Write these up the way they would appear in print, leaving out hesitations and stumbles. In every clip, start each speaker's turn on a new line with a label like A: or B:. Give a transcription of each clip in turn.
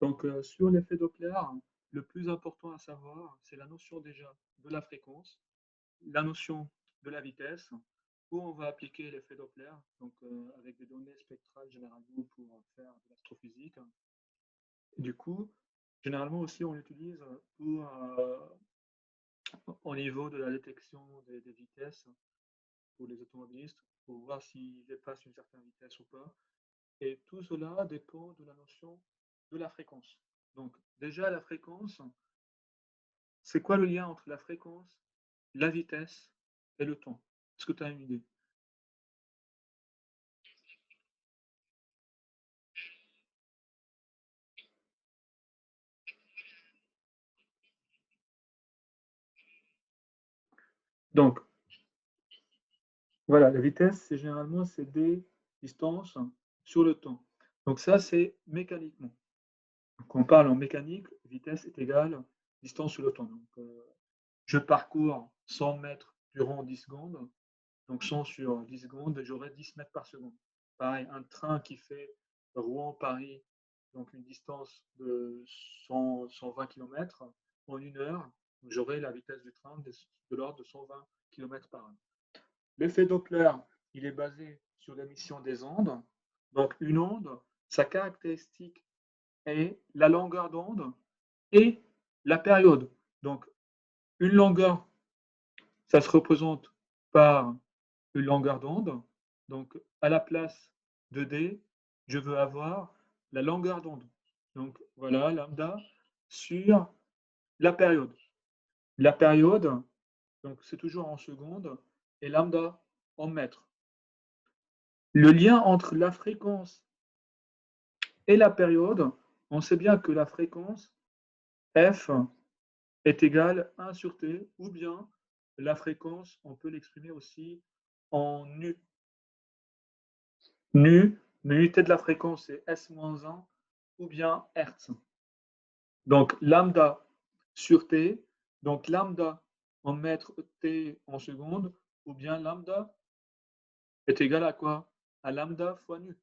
A: Donc, sur l'effet Doppler, le plus important à savoir, c'est la notion déjà de la fréquence, la notion de la vitesse, où on va appliquer l'effet Doppler, donc avec des données spectrales généralement pour faire de l'astrophysique. Du coup, généralement aussi, on l'utilise pour, au niveau de la détection des vitesses pour les automobilistes, pour voir s'ils dépassent une certaine vitesse ou pas. Et tout cela dépend de la notion de la fréquence. Donc, déjà, la fréquence, c'est quoi le lien entre la fréquence, la vitesse et le temps? Est-ce que tu as une idée? Donc, voilà, la vitesse, c'est généralement c'est des distances sur le temps. Donc ça, c'est mécaniquement. Quand on parle en mécanique, vitesse est égale distance sur le temps. Donc, je parcours 100 mètres durant 10 secondes. Donc 100 sur 10 secondes, j'aurai 10 mètres par seconde. Pareil, un train qui fait Rouen-Paris, donc une distance de 120 km, en une heure, j'aurai la vitesse du train de l'ordre de 120 km par heure. L'effet Doppler, il est basé sur l'émission des ondes. Donc une onde, sa caractéristique est la longueur d'onde et la période. Donc une longueur, ça se représente par une longueur d'onde. Donc, à la place de D, je veux avoir la longueur d'onde. Donc, voilà, lambda sur la période. La période, donc c'est toujours en secondes, et lambda en mètres. Le lien entre la fréquence et la période, on sait bien que la fréquence F est égale à 1 sur T, ou bien la fréquence, on peut l'exprimer aussi en nu. Nu, l'unité de la fréquence est S-1 ou bien Hertz. Donc lambda sur T, donc lambda en mètres T en secondes, ou bien lambda est égal à quoi? À lambda fois nu.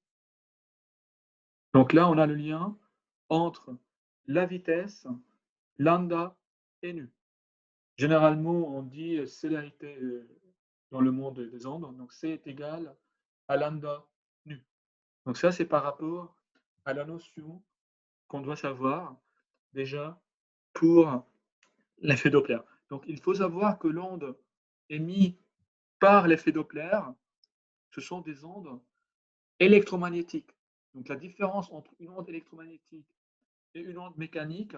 A: Donc là, on a le lien entre la vitesse, lambda et nu. Généralement, on dit célérité dans le monde des ondes, donc C est égal à lambda nu. Donc ça, c'est par rapport à la notion qu'on doit savoir déjà pour l'effet Doppler. Donc il faut savoir que l'onde émise par l'effet Doppler, ce sont des ondes électromagnétiques. Donc la différence entre une onde électromagnétique et une onde mécanique,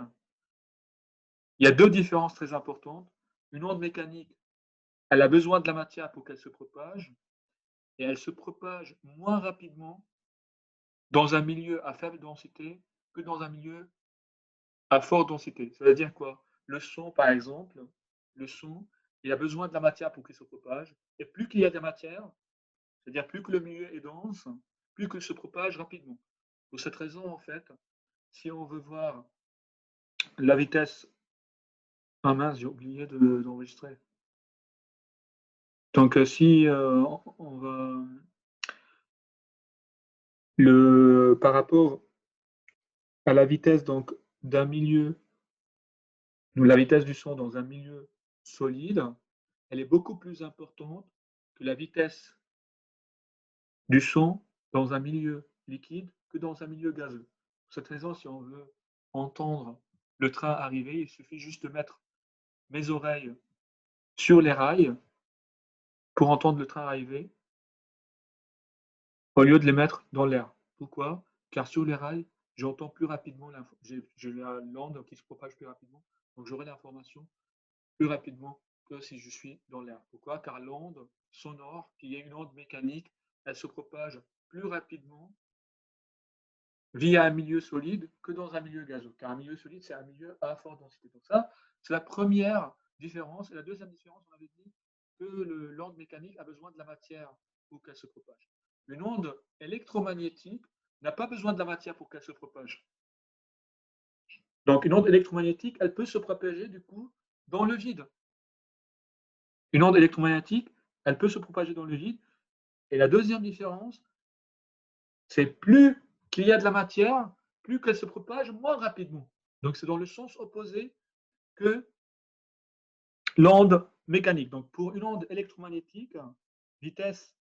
A: il y a deux différences très importantes. Une onde mécanique, elle a besoin de la matière pour qu'elle se propage, et elle se propage moins rapidement dans un milieu à faible densité que dans un milieu à forte densité. Ça veut dire quoi? Le son, par exemple, le son, il a besoin de la matière pour qu'il se propage. Et plus qu'il y a de la matière, c'est-à-dire plus que le milieu est dense, plus qu'il se propage rapidement. Pour cette raison, en fait, si on veut voir la vitesse. Ah mince, j'ai oublié d'enregistrer. Donc, si on va. Par rapport à la vitesse donc, d'un milieu, ou la vitesse du son dans un milieu solide, elle est beaucoup plus importante que la vitesse du son dans un milieu liquide que dans un milieu gazeux. Pour cette raison, si on veut entendre le train arriver, il suffit juste de mettre mes oreilles sur les rails pour entendre le train arriver, au lieu de les mettre dans l'air. Pourquoi? Car sur les rails, j'entends plus rapidement j'ai la l'onde qui se propage plus rapidement, donc j'aurai l'information plus rapidement que si je suis dans l'air. Pourquoi? Car l'onde sonore, qui est une onde mécanique, elle se propage plus rapidement via un milieu solide que dans un milieu gazeux. Car un milieu solide, c'est un milieu à forte densité. Donc ça, c'est la première différence. Et la deuxième différence, on avait dit que l'onde mécanique a besoin de la matière pour qu'elle se propage. Une onde électromagnétique n'a pas besoin de la matière pour qu'elle se propage. Donc une onde électromagnétique, elle peut se propager du coup dans le vide. Une onde électromagnétique, elle peut se propager dans le vide. Et la deuxième différence, c'est plus qu'il y a de la matière, plus qu'elle se propage, moins rapidement. Donc, c'est dans le sens opposé que l'onde mécanique. Donc, pour une onde électromagnétique, vitesse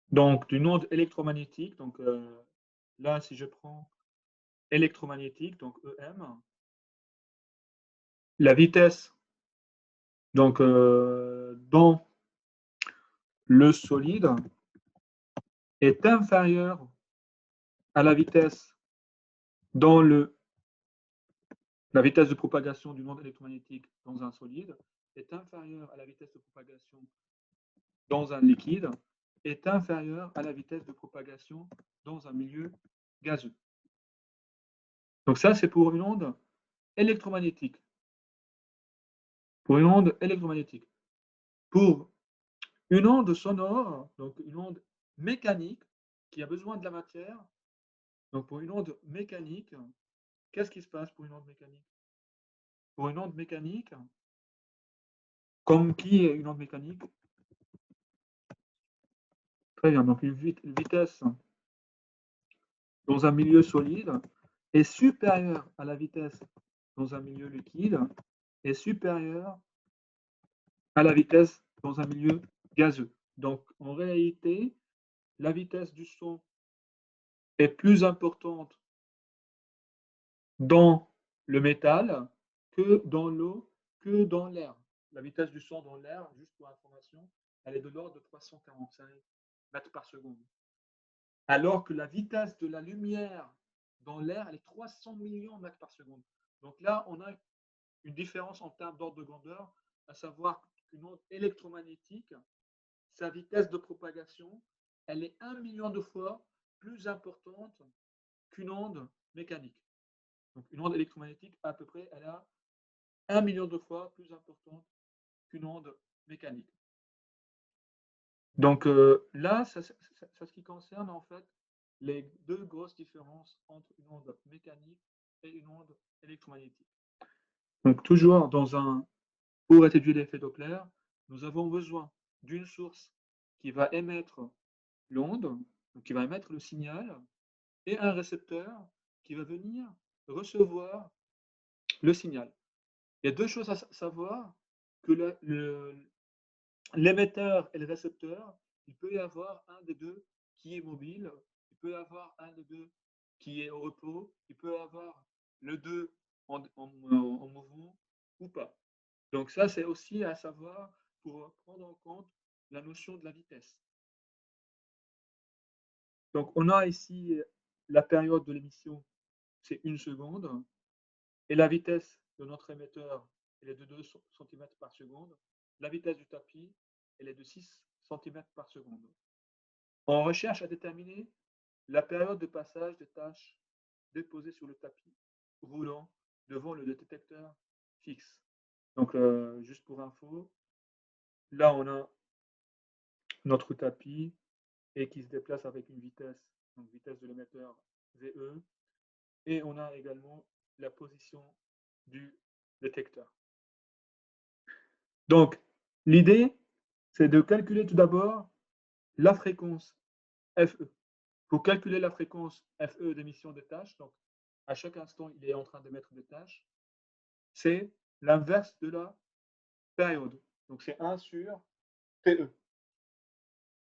A: donc d'une onde électromagnétique, donc là, si je prends électromagnétique, donc EM, la vitesse donc dans le solide est inférieure à la vitesse dans la vitesse de propagation d'une onde électromagnétique dans un solide est inférieure à la vitesse de propagation dans un liquide est inférieure à la vitesse de propagation dans un milieu gazeux. Donc ça, c'est pour une onde électromagnétique. Pour une onde électromagnétique. Pour une onde sonore, donc une onde mécanique qui a besoin de la matière, donc pour une onde mécanique, qu'est-ce qui se passe pour une onde mécanique? Pour une onde mécanique, comme qui est une onde mécanique? Très bien, donc une vitesse dans un milieu solide est supérieure à la vitesse dans un milieu liquide est supérieure à la vitesse dans un milieu gazeux. Donc en réalité, la vitesse du son est plus importante dans le métal que dans l'eau, que dans l'air. La vitesse du son dans l'air, juste pour information, elle est de l'ordre de 345 mètres par seconde. Alors que la vitesse de la lumière dans l'air, elle est 300 millions de mètres par seconde. Donc là, on a une différence en termes d'ordre de grandeur, à savoir qu'une onde électromagnétique, sa vitesse de propagation, elle est 1 million de fois plus importante qu'une onde mécanique. Donc une onde électromagnétique, à peu près, elle a 1 million de fois plus importante qu'une onde mécanique. Donc là, c'est ce qui concerne en fait les deux grosses différences entre une onde mécanique et une onde électromagnétique. Donc toujours pour étudier l'effet Doppler, nous avons besoin d'une source qui va émettre l'onde, qui va émettre le signal, et un récepteur qui va venir recevoir le signal. Il y a deux choses à savoir, que l'émetteur et le récepteur, il peut y avoir un des deux qui est mobile, il peut y avoir un des deux qui est au repos, il peut y avoir le deux en mouvement ou pas. Donc ça, c'est aussi à savoir pour prendre en compte la notion de la vitesse. Donc on a ici la période de l'émission, c'est 1 seconde, et la vitesse de notre émetteur, elle est de 2 cm par seconde. La vitesse du tapis, elle est de 6 cm par seconde. On recherche à déterminer la période de passage des tâches déposées sur le tapis roulant devant le détecteur fixe. Donc, juste pour info, là, on a notre tapis et qui se déplace avec une vitesse, donc vitesse de l'émetteur VE, et on a également la position du détecteur. Donc, l'idée, c'est de calculer tout d'abord la fréquence FE. Pour calculer la fréquence FE d'émission des tâches, donc à chaque instant, il est en train d'émettre des tâches, c'est l'inverse de la période. Donc, c'est 1 sur TE.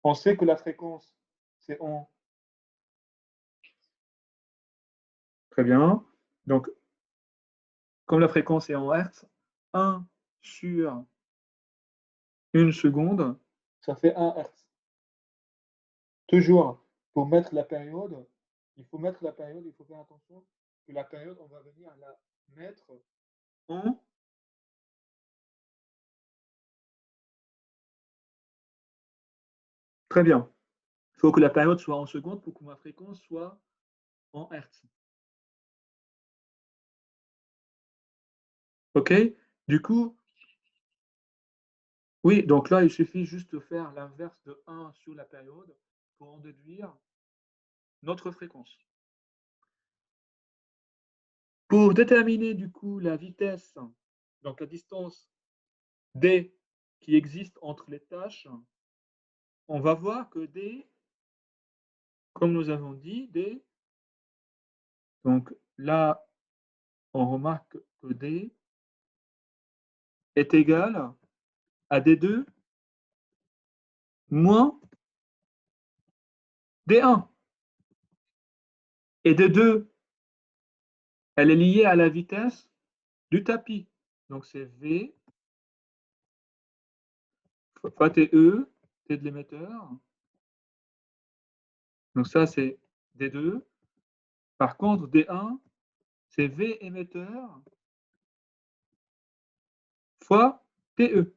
A: On sait que la fréquence, c'est en... Très bien. Donc, comme la fréquence est en Hertz, 1 sur 1 seconde, ça fait 1 Hertz. Toujours, pour mettre la période, il faut faire attention que la période, on va venir la mettre en... Très bien. Il faut que la période soit en secondes pour que ma fréquence soit en Hertz. OK? Du coup, oui, donc là, il suffit juste de faire l'inverse de 1 sur la période pour en déduire notre fréquence. Pour déterminer du coup la vitesse, donc la distance D qui existe entre les tâches, on va voir que D, comme nous avons dit, D, Donc là, on remarque que D est égal à D2 moins D1. Et D2, elle est liée à la vitesse du tapis. Donc c'est V fois TE, T de l'émetteur. Donc ça, c'est D2. Par contre, D1, c'est V émetteur fois TE.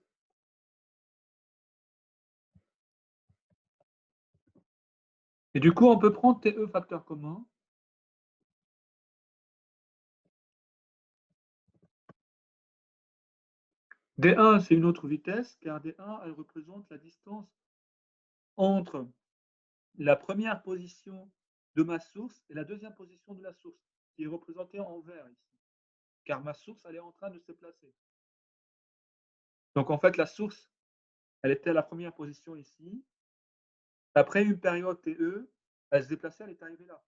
A: Et du coup, on peut prendre TE facteur commun. D1, c'est une autre vitesse, car D1, elle représente la distance entre la première position de ma source et la deuxième position de la source, qui est représentée en vert ici. Car ma source, elle est en train de se placer. Donc en fait, la source, elle était à la première position ici. Après une période TE, elle se déplaçait, elle est arrivée là.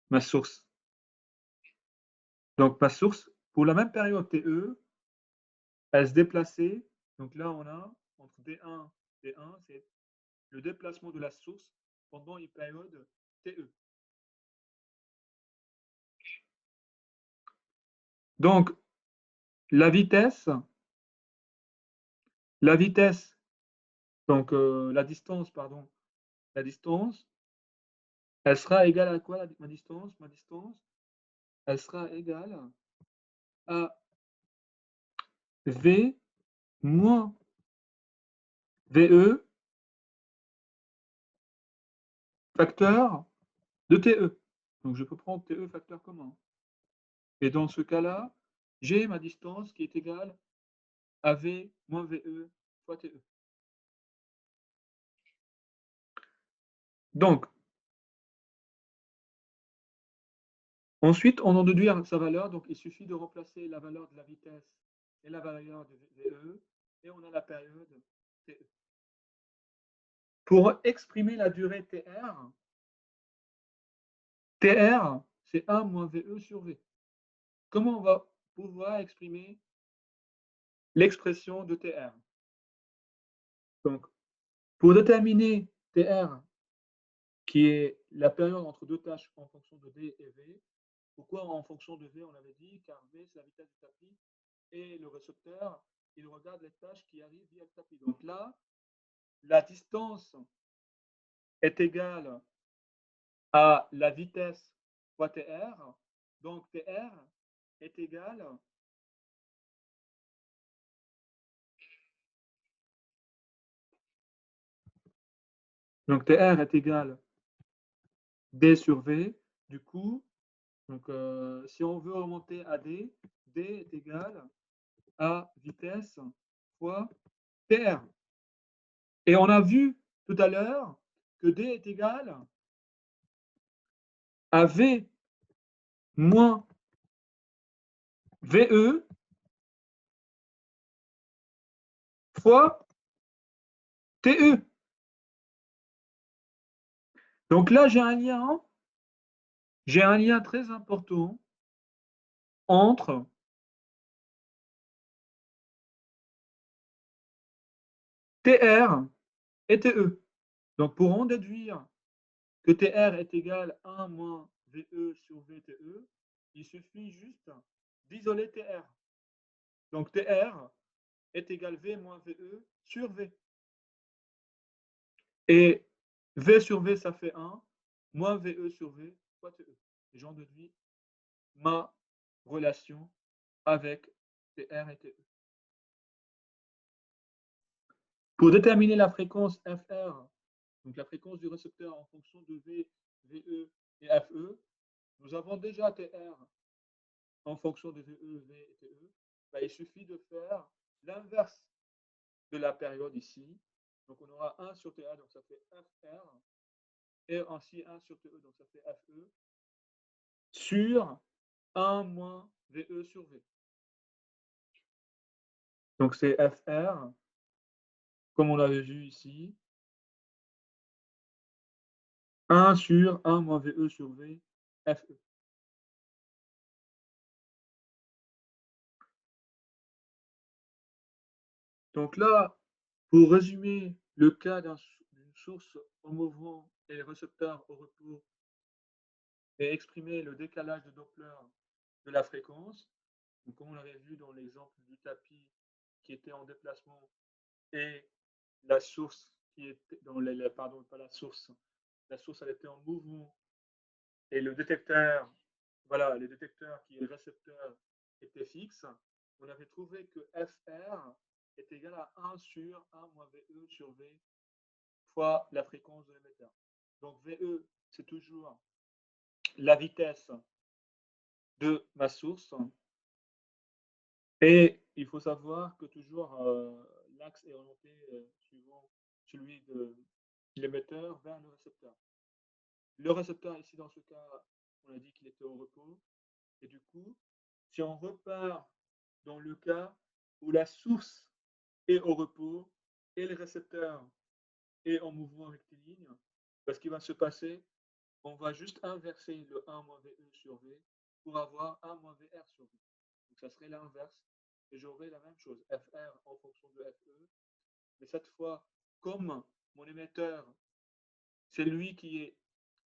A: Ma source. Donc ma source, pour la même période TE, elle se déplaçait. Donc là, on a entre D1 et D1, c'est le déplacement de la source pendant une période TE. Donc la vitesse, donc la distance, pardon, la distance, elle sera égale à quoi ma distance? Ma distance, elle sera égale à V moins VE facteur de TE. Donc je peux prendre TE facteur commun. Et dans ce cas-là, j'ai ma distance qui est égale à V moins VE fois TE. Donc, ensuite, on en déduit sa valeur. Donc, il suffit de remplacer la valeur de la vitesse et la valeur de VE, et on a la période TE. Pour exprimer la durée TR, TR, c'est 1 moins VE sur V. Comment on va pouvoir exprimer l'expression de TR? Donc, pour déterminer TR, qui est la période entre deux tâches en fonction de D et V, pourquoi en fonction de V, on avait dit? Car V, c'est la vitesse du tapis, et le récepteur, il regarde les tâches qui arrivent via le tapis. Donc là, la distance est égale à la vitesse fois TR. Donc TR est égal TR est égal D sur V. Du coup, donc, si on veut remonter à D, D est égal à vitesse fois TR. Et on a vu tout à l'heure que D est égal à V moins VE fois TE. Donc là, j'ai un lien très important entre TR et TE. Donc pour en déduire que TR est égal à 1 moins VE sur VTE, il suffit juste d'isoler TR. Donc TR est égal V moins VE sur V. Et V sur V, ça fait 1, moins VE sur V fois TE. Et j'en déduis ma relation avec TR et TE. Pour déterminer la fréquence FR, donc la fréquence du récepteur en fonction de V, VE et FE, nous avons déjà TR en fonction de VE, V et TE. Ben, il suffit de faire l'inverse de la période ici. Donc on aura 1 sur TA, donc ça fait FR, et ainsi 1 sur TE, donc ça fait FE, sur 1 moins VE sur V. Donc c'est FR, comme on l'avait vu ici, 1 sur 1 moins VE sur V, FE. Donc là, pour résumer le cas d'une source au mouvement et récepteur au repos et exprimer le décalage de Doppler de la fréquence, donc comme on l'avait vu dans l'exemple du tapis qui était en déplacement et la source qui était dans pardon, pas la source elle était en mouvement et le détecteur, voilà, le détecteur qui est le récepteur était fixe, on avait trouvé que FR est égal à 1 sur 1 moins VE sur V fois la fréquence de l'émetteur. Donc VE, c'est toujours la vitesse de ma source. Et il faut savoir que toujours l'axe est orienté suivant celui de l'émetteur vers le récepteur. Le récepteur, ici, dans ce cas, on a dit qu'il était au repos. Et du coup, si on repart dans le cas où la source est au repos et le récepteur est en mouvement rectiligne, ce qui va se passer, on va juste inverser le 1 moins VE sur V pour avoir 1 moins VR sur V. Donc ça serait l'inverse. Et j'aurai la même chose, FR en fonction de FE. Mais cette fois, comme mon émetteur, c'est lui qui est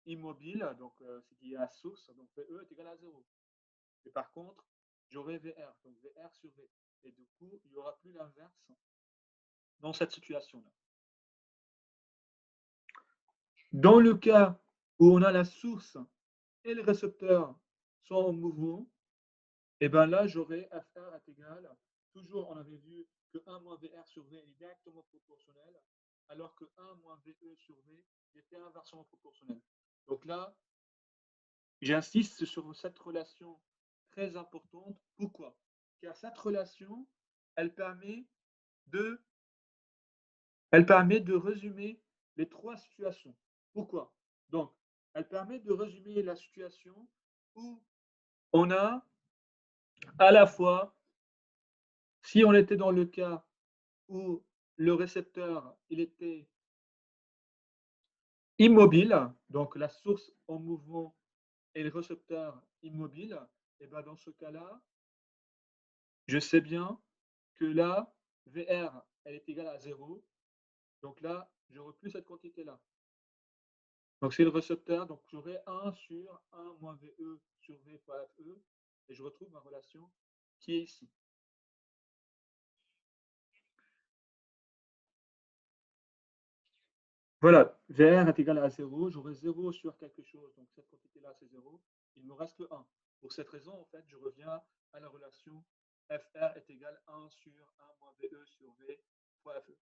A: immobile, donc c'est qui est à source, donc VE est égal à 0. Et par contre, j'aurai VR, donc VR sur V. Et du coup, il n'y aura plus l'inverse dans cette situation-là. Dans le cas où on a la source et le récepteur sont en mouvement, et bien là, j'aurai FR est égal, toujours on avait vu que 1 moins VR sur V est directement proportionnel, alors que 1 moins VE sur V était inversement proportionnel. Donc là, j'insiste sur cette relation très importante. Pourquoi? Car cette relation, elle permet de résumer les trois situations. Pourquoi? Donc, elle permet de résumer la situation où on a à la fois, si on était dans le cas où le récepteur, il était immobile, donc la source en mouvement et le récepteur immobile, et bien dans ce cas-là, je sais bien que là, VR, elle est égale à 0. Donc là, j'aurai plus cette quantité-là. Donc c'est le récepteur, donc j'aurai 1 sur 1 moins VE sur V fois FE, et je retrouve ma relation qui est ici. Voilà, VR est égal à 0, j'aurai 0 sur quelque chose, donc cette quantité-là c'est 0, il me reste que 1. Pour cette raison, en fait, je reviens à la relation FR est égal à 1 sur 1 moins VE sur V fois FE.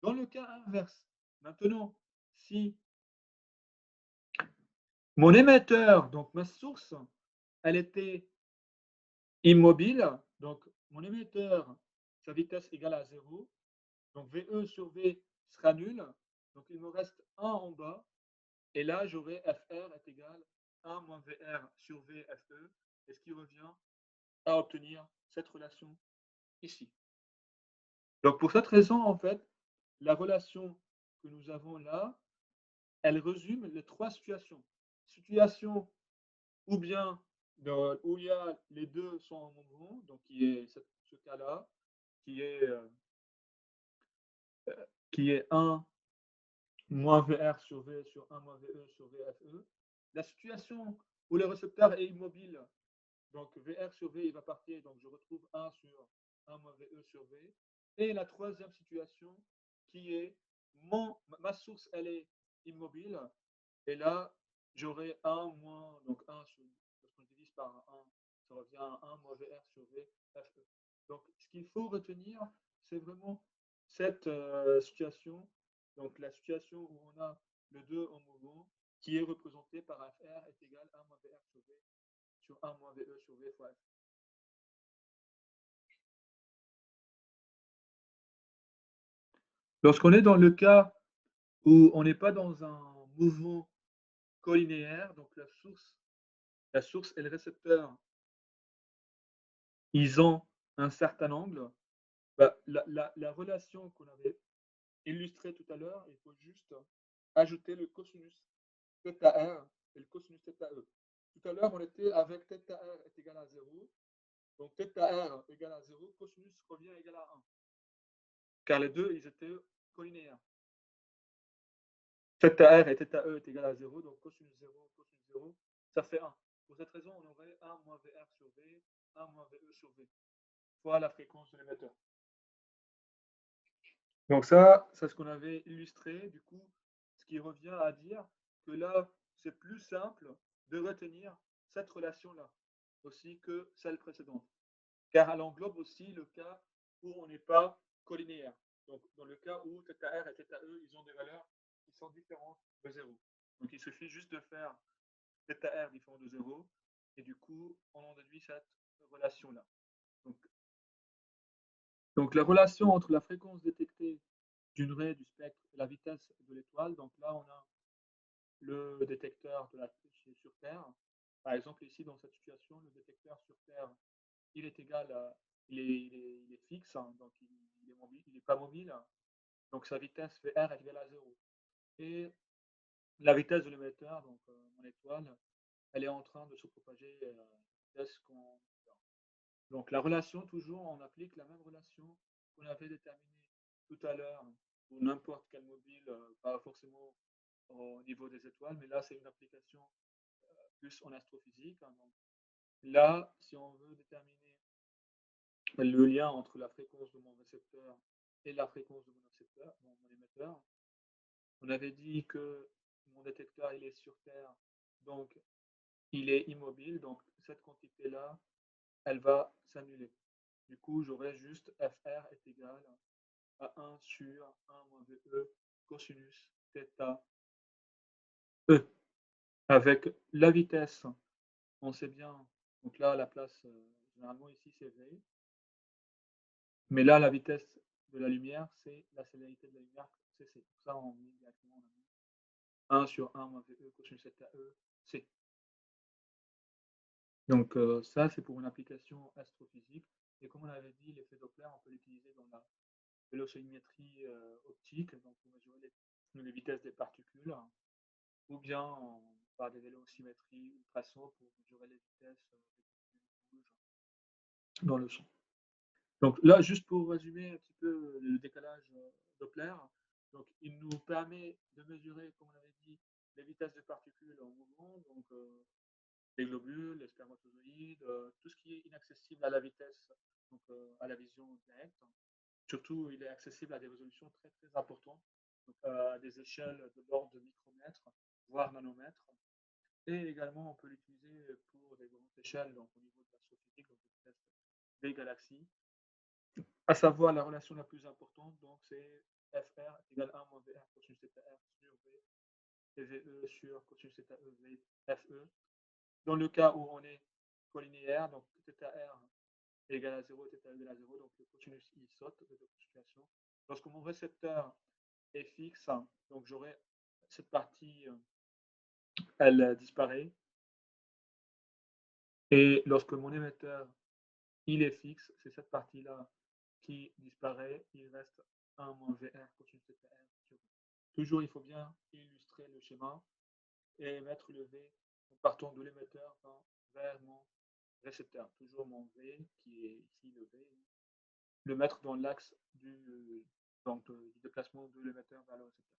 A: Dans le cas inverse, maintenant, si mon émetteur, donc ma source, elle était immobile, donc mon émetteur, sa vitesse égale à 0, donc VE sur V sera nul, donc il me reste 1 en bas, et là j'aurai FR est égal à 1 moins VR sur V FE, et ce qui revient à obtenir cette relation ici. Donc pour cette raison, en fait, la relation que nous avons là, elle résume les trois situations. Situation ou bien où il y a les deux sont en mouvement, donc qui est ce cas-là, qui est, euh, qui est 1 moins VR sur V sur 1 moins VE sur VFE. La situation où le récepteur est immobile, donc VR sur V, il va partir, donc je retrouve 1 sur 1 moins VE sur V. Et la troisième situation qui est ma source, elle est immobile, et là, j'aurai 1 moins, donc 1 sur, lorsqu'on divise par 1, ça revient à 1 moins VR sur V, FE. Donc, ce qu'il faut retenir, c'est vraiment cette situation, donc la situation où on a le 2 en mouvement, qui est représenté par FR est égal à 1 moins VR sur V sur 1 moins VE sur V fois F. Lorsqu'on est dans le cas où on n'est pas dans un mouvement collinéaire, donc la source et le récepteur, ils ont un certain angle, bah, la relation qu'on avait illustrée tout à l'heure, il faut juste ajouter le cosinus θr et le cosinus θe. Tout à l'heure, on était avec θr est égal à 0. Donc θr égale à 0, cosinus revient égal à 1. Car les deux, ils étaient collinéaires. θr et θe est égal à 0, donc cosinus 0, cosinus 0, ça fait 1. Pour cette raison, on aurait 1 moins VR sur V, 1 moins VE sur V, fois la fréquence de l'émetteur. Donc ça, c'est ce qu'on avait illustré. Du coup, ce qui revient à dire que là, c'est plus simple de retenir cette relation-là aussi que celle précédente. Car elle englobe aussi le cas où on n'est pas collinéaire. Donc, dans le cas où θr et θe, ils ont des valeurs qui sont différentes de 0. Donc, il suffit juste de faire θr différent de 0, et du coup, on en déduit cette relation-là. Donc, la relation entre la fréquence détectée d'une raie du spectre et la vitesse de l'étoile, donc là, on a le détecteur sur Terre. Par exemple, ici, dans cette situation, le détecteur sur Terre, il est égal à, il est fixe, hein, donc il n'est pas mobile. Donc sa vitesse VR est égale à 0. Et la vitesse de l'émetteur, donc mon étoile, elle est en train de se propager à la vitesse qu'on. Donc la relation, toujours, on applique la même relation qu'on avait déterminée tout à l'heure pour n'importe quel mobile, pas forcément au niveau des étoiles, mais là c'est une application plus en astrophysique, hein. Donc, là, si on veut déterminer le lien entre la fréquence de mon récepteur et la fréquence de mon émetteur, on avait dit que mon détecteur il est sur Terre, donc il est immobile, donc cette quantité-là, elle va s'annuler. Du coup, j'aurai juste FR est égal à 1 sur 1 moins VE cosinus θ E. Avec la vitesse, on sait bien, donc là, la place, généralement ici, c'est V. Mais là, la vitesse de la lumière, c'est la célérité de la lumière, c'est C. Pour ça, on met directement 1 sur 1 moins VE cosinus θ E, C. Donc ça, c'est pour une application astrophysique. Et comme on avait dit, l'effet Doppler, on peut l'utiliser dans la vélocimétrie optique, donc pour mesurer les vitesses des particules, ou bien par des vélocimétries ultrasons pour mesurer les vitesses des particules dans le son. Donc là, juste pour résumer un petit peu le décalage Doppler, donc il nous permet de mesurer, comme on avait dit, les vitesses des particules en mouvement, donc les globules, les spermatozoïdes, tout ce qui est inaccessible à la vitesse, donc à la vision directe. Surtout, il est accessible à des résolutions très très importantes, donc à des échelles de l'ordre de micromètres, voire nanomètres. Et également, on peut l'utiliser pour des grandes échelles, donc au niveau de l'astrophysique, donc des vitesses des galaxies. À savoir la relation la plus importante, donc c'est FR égale 1 moins VR cosinus θR sur V et VE sur cosinus θE V FE. Dans le cas où on est collinéaire, donc θR est égal à 0 et θ égale à 0, donc le cosinus I saute de deux situations. Lorsque mon récepteur est fixe, donc j'aurai cette partie, elle disparaît. Et lorsque mon émetteur il est fixe, c'est cette partie-là qui disparaît, il reste 1 moins VR cosinus θR sur V. Toujours, il faut bien illustrer le schéma et mettre le V en partant de l'émetteur vers mon récepteur. Toujours mon V, qui est ici le V, le mettre dans l'axe du déplacement de l'émetteur vers le récepteur.